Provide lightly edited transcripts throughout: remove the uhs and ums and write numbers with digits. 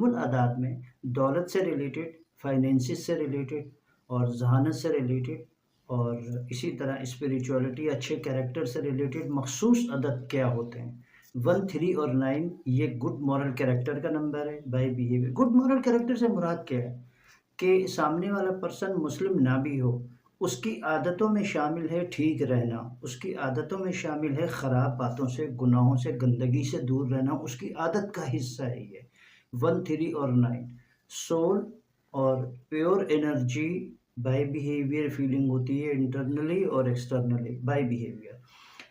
इल्मुल आदात में दौलत से रिलेटेड, फाइनेंसिस से रिलेटेड और ज़हानत से रिलेटेड और इसी तरह स्पिरिचुअलिटी, अच्छे कैरेक्टर से रिलेटेड मखसूस अदद क्या होते हैं। 1, 3 और 9 ये गुड मॉरल कैरेक्टर का नंबर है by behaviour. Good moral character से मुराद क्या है कि सामने वाला पर्सन मुस्लिम ना भी हो, उसकी आदतों में शामिल है ठीक रहना, उसकी आदतों में शामिल है ख़राब बातों से, गुनाहों से, गंदगी से दूर रहना, उसकी आदत का हिस्सा है ये। 1, 3 और 9 सोल और pure energy by behaviour feeling होती है इंटरनली और एक्सटर्नली बाय बिहेवियर।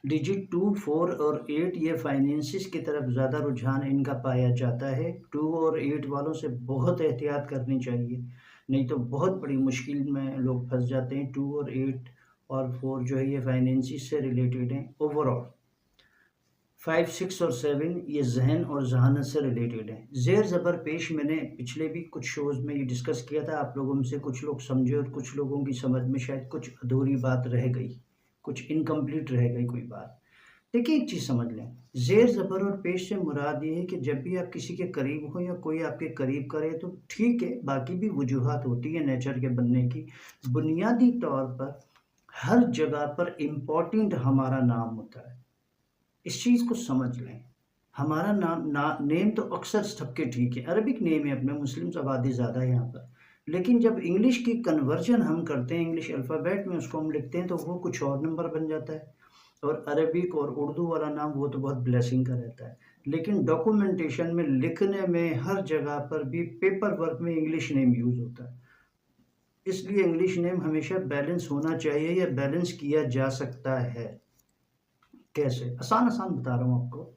डिजिट 2, 4 और 8 ये फाइनेंसिस की तरफ ज़्यादा रुझान इनका पाया जाता है। 2 और 8 वालों से बहुत एहतियात करनी चाहिए, नहीं तो बहुत बड़ी मुश्किल में लोग फंस जाते हैं। 2 और 8 और 4 जो है ये फाइनेंसिस से रिलेटेड हैं। ओवरऑल 5, 6 और 7 ये जहन और जहानत से रिलेटेड है। ज़ेर ज़बर पेश मैंने पिछले भी कुछ शोज़ में ये डिस्कस किया था, आप लोगों में से कुछ लोग समझे और कुछ लोगों की समझ में शायद कुछ अधूरी बात रह गई, कुछ इनकम्प्लीट रह गई कोई बात। देखिए एक चीज़ समझ लें, ज़ेर ज़बर और पेश से मुराद ये है कि जब भी आप किसी के करीब हो या कोई आपके करीब करे तो ठीक है, बाकी भी वजूहात होती है नेचर के बनने की। बुनियादी तौर पर हर जगह पर इम्पोर्टेंट हमारा नाम होता है, इस चीज़ को समझ लें। हमारा नेम तो अक्सर सबके ठीक है, अरबिक नेम है अपने, मुस्लिम आबादी ज़्यादा है यहाँ पर, लेकिन जब इंग्लिश की कन्वर्जन हम करते हैं, इंग्लिश अल्फ़ाबेट में उसको हम लिखते हैं तो वो कुछ और नंबर बन जाता है। और अरबिक और उर्दू वाला नाम वो तो बहुत ब्लेसिंग का रहता है, लेकिन डॉक्यूमेंटेशन में लिखने में हर जगह पर भी पेपर वर्क में इंग्लिश नेम यूज़ होता है। इसलिए इंग्लिश नेम हमेशा बैलेंस होना चाहिए या बैलेंस किया जा सकता है। कैसे? आसान बता रहा हूँ आपको।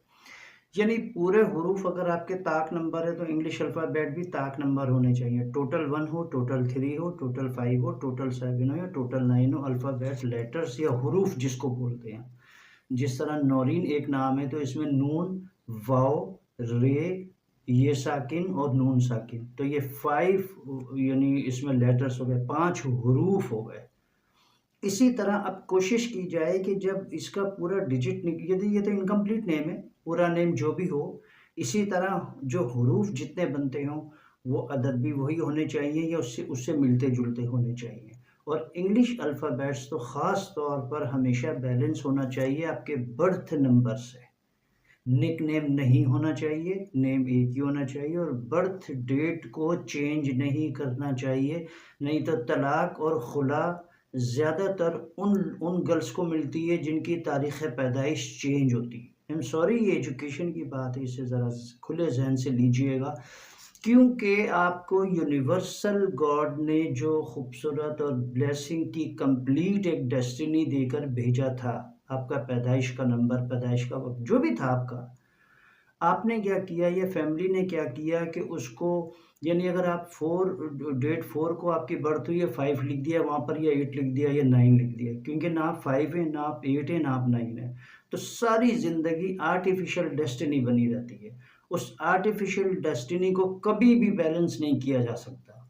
यानी पूरे हुरूफ अगर आपके ताक नंबर है तो इंग्लिश अल्फ़ाबेट भी ताक नंबर होने चाहिए। टोटल 1 हो, टोटल 3 हो, टोटल 5 हो, टोटल 7 हो या टोटल 9 हो, अल्फ़ाबेट लेटर्स या हुरूफ जिसको बोलते हैं। जिस तरह नौरीन एक नाम है तो इसमें नून, वाव, रे, ये साकिन और नून साकिन, तो ये 5 यानी इसमें लेटर्स हो गए, 5 हुरूफ हो गए। इसी तरह अब कोशिश की जाए कि जब इसका पूरा डिजिट यदि ये तो इनकम्प्लीट नेम है, पूरा नेम जो भी हो, इसी तरह जो हुरूफ जितने बनते हों वो अदद भी वही होने चाहिए या उससे उससे मिलते जुलते होने चाहिए। और इंग्लिश अल्फ़ाबेट्स तो ख़ास तौर पर हमेशा बैलेंस होना चाहिए आपके बर्थ नंबर से। निक नेम नहीं होना चाहिए, नेम एक ही होना चाहिए और बर्थ डेट को चेंज नहीं करना चाहिए, नहीं तो तलाक और खुला ज़्यादातर उन गर्ल्स को मिलती है जिनकी तारीख़ पैदाइश चेंज होती है। आई एम सॉरी, ये एजुकेशन की बात है, इसे ज़रा खुले जहन से लीजिएगा, क्योंकि आपको यूनिवर्सल गॉड ने जो खूबसूरत और ब्लेसिंग की कंप्लीट एक डेस्टिनी देकर भेजा था, आपका पैदाइश का नंबर, पैदाइश का वक्त जो भी था आपका, आपने क्या किया या फैमिली ने क्या किया कि उसको, यानी अगर आप 4 को आपकी बर्थ हुई है 5 लिख दिया वहाँ पर, या 8 लिख दिया या 9 लिख दिया, क्योंकि ना आप 5 है, ना आप 8 है, ना आप 9 है, तो सारी ज़िंदगी आर्टिफिशियल डेस्टिनी बनी रहती है। उस आर्टिफिशियल डेस्टिनी को कभी भी बैलेंस नहीं किया जा सकता।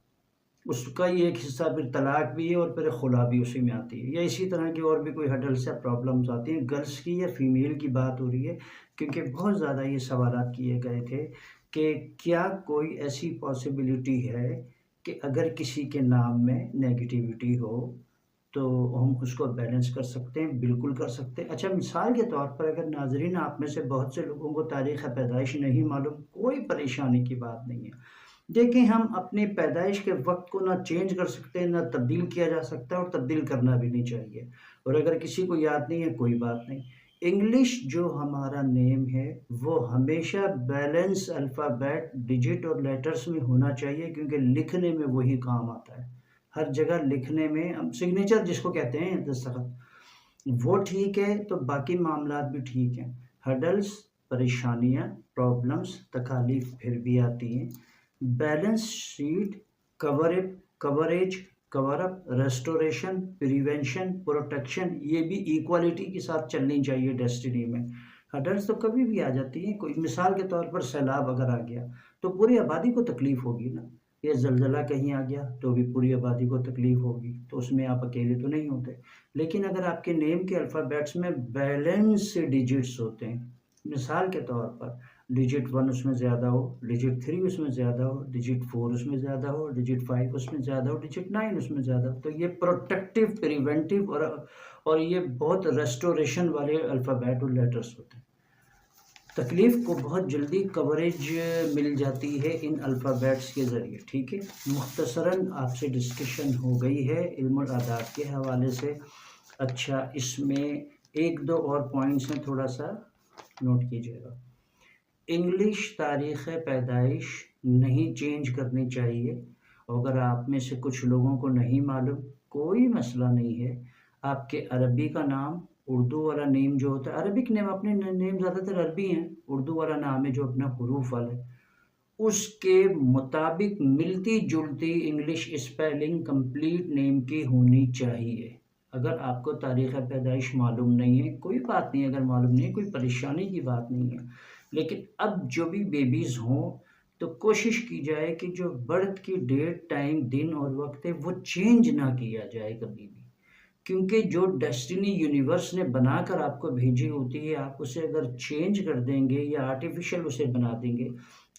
उसका ही एक हिस्सा फिर तलाक भी है और फिर खुला भी उसी में आती है, या इसी तरह की और भी कोई हडल्स या प्रॉब्लम्स आती हैं। गर्ल्स की या फीमेल की बात हो रही है, क्योंकि बहुत ज़्यादा ये सवालात किए गए थे कि क्या कोई ऐसी पॉसिबिलिटी है कि अगर किसी के नाम में नेगेटिविटी हो तो हम उसको बैलेंस कर सकते हैं? बिल्कुल कर सकते हैं। अच्छा, मिसाल के तौर पर अगर नाज़रीन आप में से बहुत से लोगों को तारीख़ पैदाइश नहीं मालूम, कोई परेशानी की बात नहीं है। देखें, हम अपनी पैदाइश के वक़्त को ना चेंज कर सकते हैं, ना तब्दील किया जा सकता है और तब्दील करना भी नहीं चाहिए। और अगर किसी को याद नहीं है, कोई बात नहीं। इंग्लिश जो हमारा नेम है, वो हमेशा बैलेंस अल्फ़ाबेट, डिजिट और लेटर्स में होना चाहिए, क्योंकि लिखने में वही काम आता है। हर जगह लिखने में हम सिग्नेचर जिसको कहते हैं, दस्तखत, वो ठीक है तो बाकी मामलात भी ठीक हैं। हर्डल्स, परेशानियाँ, प्रॉब्लम्स, तकालीफ फिर भी आती हैं। Balance sheet, coverage, cover up, restoration, prevention, protection, ये भी इक्वालिटी के साथ चलनी चाहिए डेस्टिनी में। हर्डल्स तो कभी भी आ जाती हैं, कोई मिसाल के तौर पर सैलाब अगर आ गया तो पूरी आबादी को तकलीफ़ होगी ना, या ज़लज़ला कहीं आ गया तो भी पूरी आबादी को तकलीफ़ होगी, तो उसमें आप अकेले तो नहीं होते। लेकिन अगर आपके नेम के अल्फ़ाबेट्स में बैलेंस डिजिट्स होते हैं, मिसाल के तौर पर डिजिट 1 उसमें ज़्यादा हो, डिजिट 3 उसमें ज़्यादा हो, डिजिट 4 उसमें ज़्यादा हो, डिजिट 5 उसमें ज़्यादा हो, डिजिट 9 उसमें ज़्यादा हो। तो ये प्रोटेक्टिव, प्रिवेंटिव और ये बहुत रेस्टोरेशन वाले अल्फ़ाबेट और लेटर्स होते हैं। तकलीफ़ को बहुत जल्दी कवरेज मिल जाती है इन अल्फ़ाबेट्स के ज़रिए, ठीक है। मुख्तसरन आपसे डिस्कशन हो गई है इल्मुल आदाब के हवाले से। अच्छा, इसमें 1-2 और पॉइंट्स हैं, थोड़ा सा नोट कीजिएगा। इंग्लिश तारीख़ पैदाइश नहीं चेंज करनी चाहिए। अगर आप में से कुछ लोगों को नहीं मालूम, कोई मसला नहीं है। आपके अरबी का नाम, उर्दू वाला नेम जो होता है, अरबिक नेम, अपने नेम ज़्यादातर अरबी हैं, उर्दू वाला नाम है जो अपना हुरूफ वाला है, उसके मुताबिक मिलती-जुलती इंग्लिश स्पेलिंग कंप्लीट नेम की होनी चाहिए। अगर आपको तारीख़ पैदाइश मालूम नहीं है, कोई बात नहीं, अगर मालूम नहीं है, कोई परेशानी की बात नहीं है। लेकिन अब जो भी बेबीज़ हों, तो कोशिश की जाए कि जो बर्थ की डेट, टाइम, दिन और वक़्त है, वो चेंज ना किया जाए कभी भी। क्योंकि जो डेस्टिनी यूनिवर्स ने बनाकर आपको भेजी होती है, आप उसे अगर चेंज कर देंगे या आर्टिफ़िशियल उसे बना देंगे,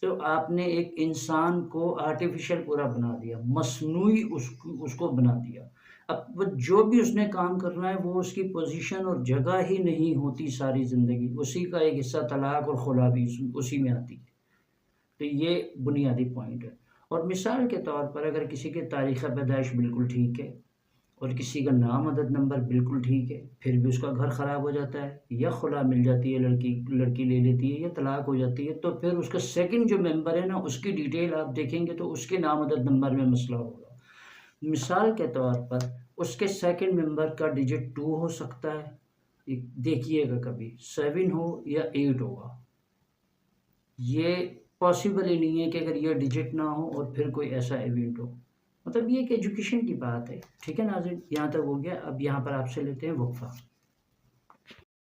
तो आपने एक इंसान को आर्टिफ़िशियल पूरा बना दिया, मस्नूई उसको बना दिया। अब वो जो भी उसने काम करना है, वो उसकी पोज़ीशन और जगह ही नहीं होती सारी ज़िंदगी। उसी का एक हिस्सा तलाक और खुला भी उसी में आती है। तो ये बुनियादी पॉइंट है। और मिसाल के तौर पर अगर किसी की तारीख़ पैदाइश बिल्कुल ठीक है और किसी का नाम अदद नंबर बिल्कुल ठीक है, फिर भी उसका घर ख़राब हो जाता है या खुला मिल जाती है, लड़की ले लेती है या तलाक हो जाती है, तो फिर उसका सेकंड जो मेंबर है ना, उसकी डिटेल आप देखेंगे तो उसके नाम अदद नंबर में मसला होगा। मिसाल के तौर पर उसके सेकंड मेंबर का डिजिट 2 हो सकता है, देखिएगा कभी 7 हो या 8 होगा। ये पॉसिबल ही नहीं है कि अगर ये डिजिट ना हो और फिर कोई ऐसा इवेंट हो। मतलब ये एक एजुकेशन की बात है, ठीक है नाज़रीन। यहाँ तक हो गया। अब यहाँ पर आपसे लेते हैं वक्फा।